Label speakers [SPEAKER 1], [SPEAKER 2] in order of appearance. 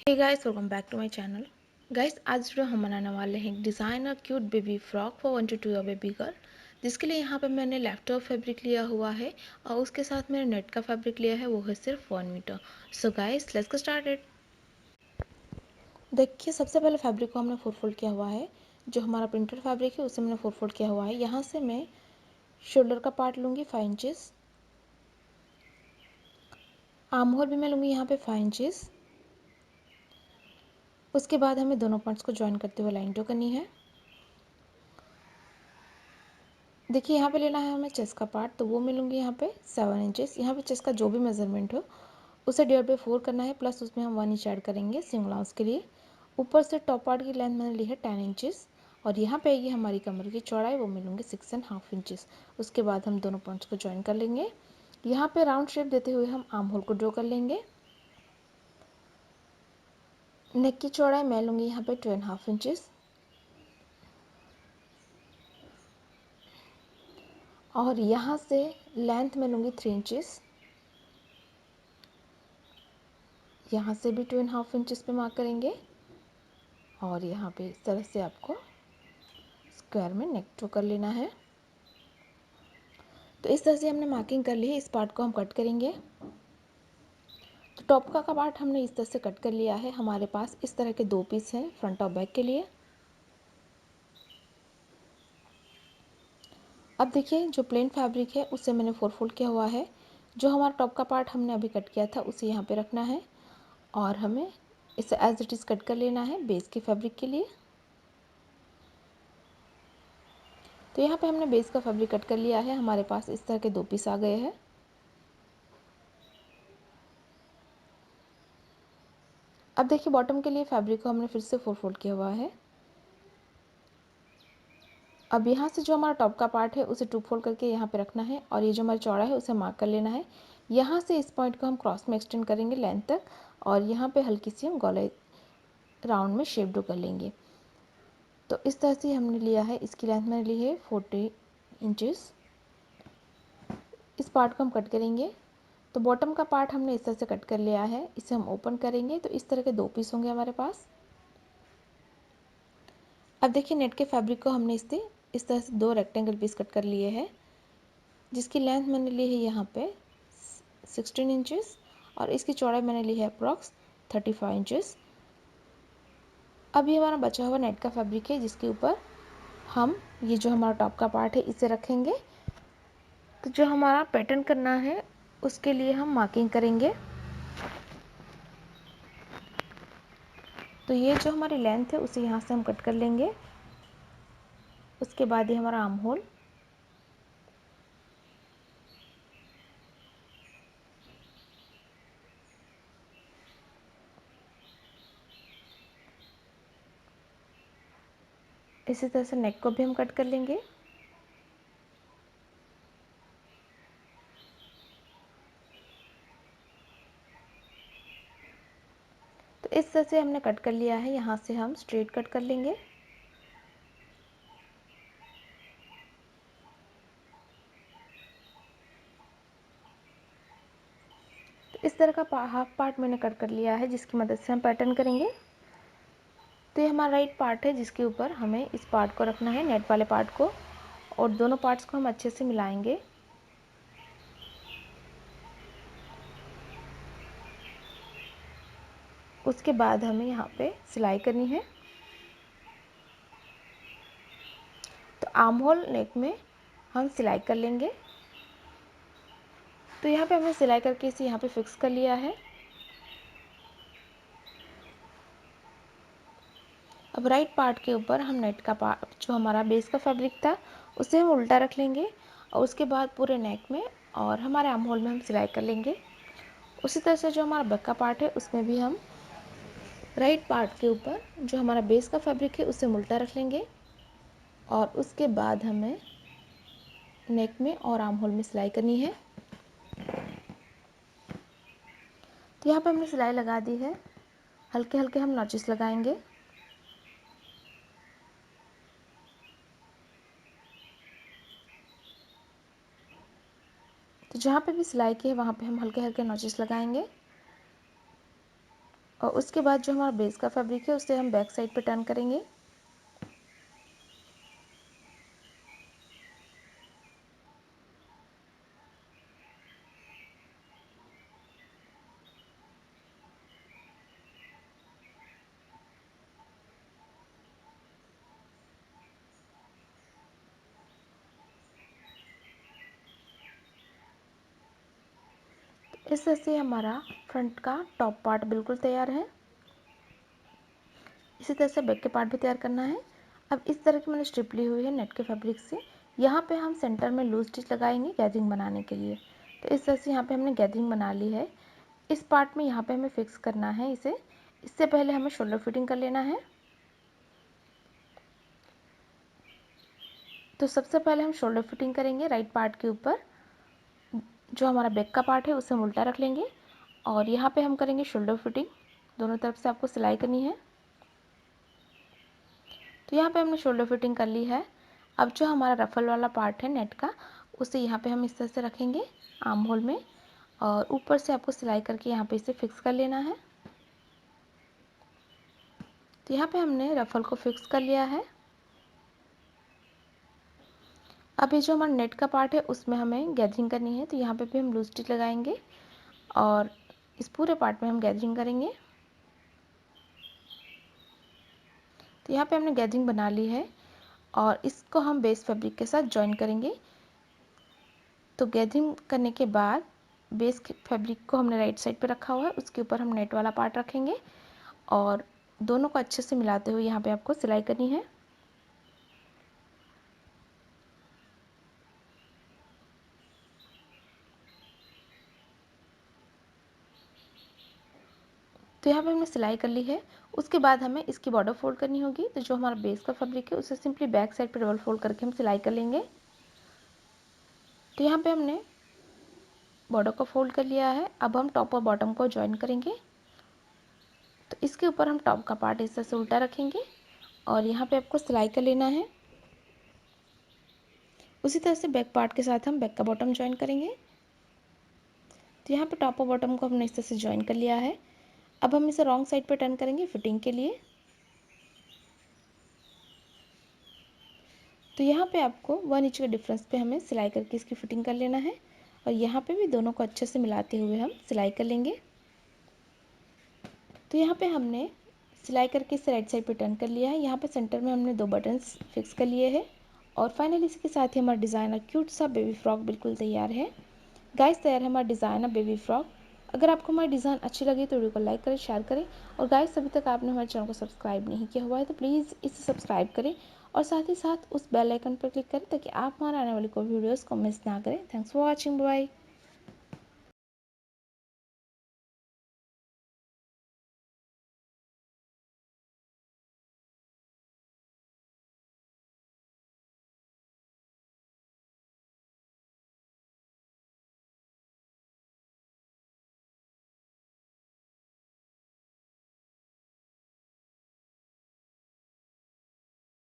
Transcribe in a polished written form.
[SPEAKER 1] Hey guys, welcome back to my channel. Guys, आज जो हम बनाने वाले हैं designer cute baby frock for 1 to 2 year baby girl. जिसके लिए यहाँ पे मैंने लैपटॉप फैब्रिक लिया हुआ है और उसके साथ मैंने नेट का फैब्रिक लिया है, वो है सिर्फ 1 metre. So guys, let's get started. देखिए, सबसे पहले फैब्रिक को हमने फोल्ड किया हुआ है। जो हमारा प्रिंटेड फैब्रिक है उसे मैंने फोल्ड किया हुआ है। यहाँ से मैं शोल्डर का पार्ट लूँगी 5 इंचेस, आर्म होल भी मैं लूँगी यहाँ पे 5 इंचेस। उसके बाद हमें दोनों पार्ट्स को ज्वाइन करते हुए लाइन ड्रॉ करनी है। देखिए, यहाँ पे लेना है हमें चेस्ट का पार्ट, तो वो मैं लूँगी यहाँ पे 7 इंचेस। यहाँ पे चेस्ट का जो भी मेजरमेंट हो उसे 1.5/4 करना है, प्लस उसमें हम 1 इंच ऐड करेंगे सिंगल आउंस के लिए। ऊपर से टॉप पार्ट की लेंथ मैंने ली है 10 इंचेस और यहाँ पे आएगी हमारी कमर की चौड़ाई, वो मैं लूँगी 6.5 इंचेस। उसके बाद हम दोनों पॉइंट्स को ज्वाइन कर लेंगे। यहाँ पे राउंड शेप देते हुए हम आर्म होल को ड्रॉ कर लेंगे। नेक की चौड़ाई मैं लूँगी यहाँ पे 2.5 इंचेस और यहाँ से लेंथ मैं लूँगी 3 इंचेस। यहाँ से भी 2.5 इंचेस पे मार्क करेंगे और यहाँ पे इस तरह से आपको स्क्वायर में नेक ड्रॉ कर लेना है। तो इस तरह से हमने मार्किंग कर ली है। इस पार्ट को हम कट करेंगे। तो टॉप का पार्ट हमने इस तरह से कट कर लिया है। हमारे पास इस तरह के 2 पीस हैं फ्रंट और बैक के लिए। अब देखिए, जो प्लेन फैब्रिक है उसे मैंने 4 फोल्ड किया हुआ है। जो हमारा टॉप का पार्ट हमने अभी कट किया था उसे यहाँ पे रखना है और हमें इसे एज इट इज़ कट कर लेना है बेस के फैब्रिक के लिए। तो यहाँ पे हमने बेस का फैब्रिक कट कर लिया है। हमारे पास इस तरह के 2 पीस आ गए हैं। अब देखिए, बॉटम के लिए फैब्रिक को हमने फिर से 4 फोल्ड किया हुआ है। अब यहाँ से जो हमारा टॉप का पार्ट है उसे 2 फोल्ड करके यहाँ पे रखना है और ये जो हमारा चौड़ा है उसे मार्क कर लेना है। यहाँ से इस पॉइंट को हम क्रॉस में एक्सटेंड करेंगे लेंथ तक और यहाँ पे हल्की सी हम गोलाई राउंड में शेप ड्रॉ कर लेंगे। तो इस तरह से हमने लिया है। इसकी लेंथ मैंने ली है 40 इंचेस। इस पार्ट को हम कट करेंगे। तो बॉटम का पार्ट हमने इस तरह से कट कर लिया है। इसे हम ओपन करेंगे तो इस तरह के 2 पीस होंगे हमारे पास। अब देखिए, नेट के फैब्रिक को हमने इस तरह से 2 रेक्टेंगल पीस कट कर लिए हैं, जिसकी लेंथ मैंने ली है यहाँ पे 16 इंचेस और इसकी चौड़ाई मैंने ली है अप्रॉक्स 35 इंचेस। अब ये हमारा बचा हुआ नेट का फैब्रिक है, जिसके ऊपर हम ये जो हमारा टॉप का पार्ट है इसे रखेंगे। तो जो हमारा पैटर्न करना है उसके लिए हम मार्किंग करेंगे। तो ये जो हमारी लेंथ है उसे यहाँ से हम कट कर लेंगे। उसके बाद ये हमारा आर्म होल, इसी तरह से नेक को भी हम कट कर लेंगे। तो इस तरह से हमने कट कर लिया है। यहाँ से हम स्ट्रेट कट कर लेंगे। तो इस तरह का हाफ पार्ट मैंने कट कर लिया है, जिसकी मदद से हम पैटर्न करेंगे। तो ये हमारा राइट पार्ट है, जिसके ऊपर हमें इस पार्ट को रखना है, नेट वाले पार्ट को, और दोनों पार्ट्स को हम अच्छे से मिलाएंगे। उसके बाद हमें यहाँ पे सिलाई करनी है। तो आर्म होल नेक में हम सिलाई कर लेंगे। तो यहाँ पे हमने सिलाई करके इसे यहाँ पे फिक्स कर लिया है। अब राइट पार्ट के ऊपर हम नेट का पार्ट, जो हमारा बेस का फैब्रिक था, उसे हम उल्टा रख लेंगे और उसके बाद पूरे नेक में और हमारे आर्म होल में हम सिलाई कर लेंगे। उसी तरह से जो हमारा बैक का पार्ट है उसमें भी हम राइट पार्ट के ऊपर जो हमारा बेस का फैब्रिक है उसे हम उल्टा रख लेंगे और उसके बाद हमें नेक में और आर्म होल में सिलाई करनी है। तो यहाँ पे हमने सिलाई लगा दी है। हल्के हल्के हम नॉचेस लगाएंगे। तो जहाँ पे भी सिलाई की है वहाँ पे हम हल्के हल्के नॉचेस लगाएंगे। और उसके बाद जो हमारा बेस का फैब्रिक है उसे हम बैक साइड पे टर्न करेंगे। इस तरह से हमारा फ्रंट का टॉप पार्ट बिल्कुल तैयार है। इसी तरह से बैक के पार्ट भी तैयार करना है। अब इस तरह की मैंने स्ट्रिप ली हुई है नेट के फैब्रिक से। यहाँ पे हम सेंटर में लूज स्टिच लगाएंगे गैदरिंग बनाने के लिए। तो इस तरह से यहाँ पे हमने गैदरिंग बना ली है। इस पार्ट में यहाँ पे हमें फिक्स करना है इसे। इससे पहले हमें शोल्डर फिटिंग कर लेना है। तो सबसे पहले हम शोल्डर फिटिंग करेंगे राइट पार्ट के ऊपर। जो हमारा बैक का पार्ट है उसे हम उल्टा रख लेंगे और यहाँ पे हम करेंगे शोल्डर फिटिंग। दोनों तरफ से आपको सिलाई करनी है। तो यहाँ पे हमने शोल्डर फिटिंग कर ली है। अब जो हमारा रफल वाला पार्ट है नेट का उसे यहाँ पे हम इस तरह से रखेंगे आर्म होल में और ऊपर से आपको सिलाई करके यहाँ पे इसे फिक्स कर लेना है। तो यहाँ पे हमने रफल को फिक्स कर लिया है। अब ये जो हमारा नेट का पार्ट है उसमें हमें गैदरिंग करनी है। तो यहाँ पे भी हम लूज स्टिच लगाएंगे और इस पूरे पार्ट में हम गैदरिंग करेंगे। तो यहाँ पे हमने गैदरिंग बना ली है और इसको हम बेस फैब्रिक के साथ जॉइन करेंगे। तो गैदरिंग करने के बाद बेस फैब्रिक को हमने राइट साइड पे रखा हुआ है, उसके ऊपर हम नेट वाला पार्ट रखेंगे और दोनों को अच्छे से मिलाते हुए यहाँ पे आपको सिलाई करनी है। तो यहाँ पे हमने सिलाई कर ली है। उसके बाद हमें इसकी बॉर्डर फोल्ड करनी होगी। तो जो हमारा बेस का फैब्रिक है उसे सिंपली बैक साइड पे डबल फोल्ड करके हम सिलाई कर लेंगे। तो यहाँ पे हमने बॉर्डर को फोल्ड कर लिया है। अब हम टॉप और बॉटम को ज्वाइन करेंगे। तो इसके ऊपर हम टॉप का पार्ट इस तरह से उल्टा रखेंगे और यहाँ पे आपको सिलाई कर लेना है। उसी तरह से बैक पार्ट के साथ हम बैक का बॉटम ज्वाइन करेंगे। तो यहाँ पे टॉप और बॉटम को हमने इस तरह से ज्वाइन कर लिया है। अब हम इसे रॉन्ग साइड पे टर्न करेंगे फिटिंग के लिए। तो यहाँ पे आपको 1 इंच के डिफरेंस पे हमें सिलाई करके इसकी फिटिंग कर लेना है और यहाँ पे भी दोनों को अच्छे से मिलाते हुए हम सिलाई कर लेंगे। तो यहाँ पे हमने सिलाई करके इसे राइट साइड पे टर्न कर लिया है। यहाँ पे सेंटर में हमने 2 बटन्स फिक्स कर लिए हैं और फाइनली इसके साथ ही हमारा डिज़ाइनर क्यूट सा बेबी फ्रॉक बिल्कुल तैयार है। गाइस तैयार है हमारा डिज़ाइनर बेबी फ्रॉक। अगर आपको हमारी डिज़ाइन अच्छी लगी तो वीडियो को लाइक करें, शेयर करें और गाइस अभी तक आपने हमारे चैनल को सब्सक्राइब नहीं किया हुआ है तो प्लीज़ इसे सब्सक्राइब करें और साथ ही साथ उस बेल आइकन पर क्लिक करें ताकि आप हमारे आने वाली कोई वीडियोज़ को मिस ना करें। Thanks for watching, bye.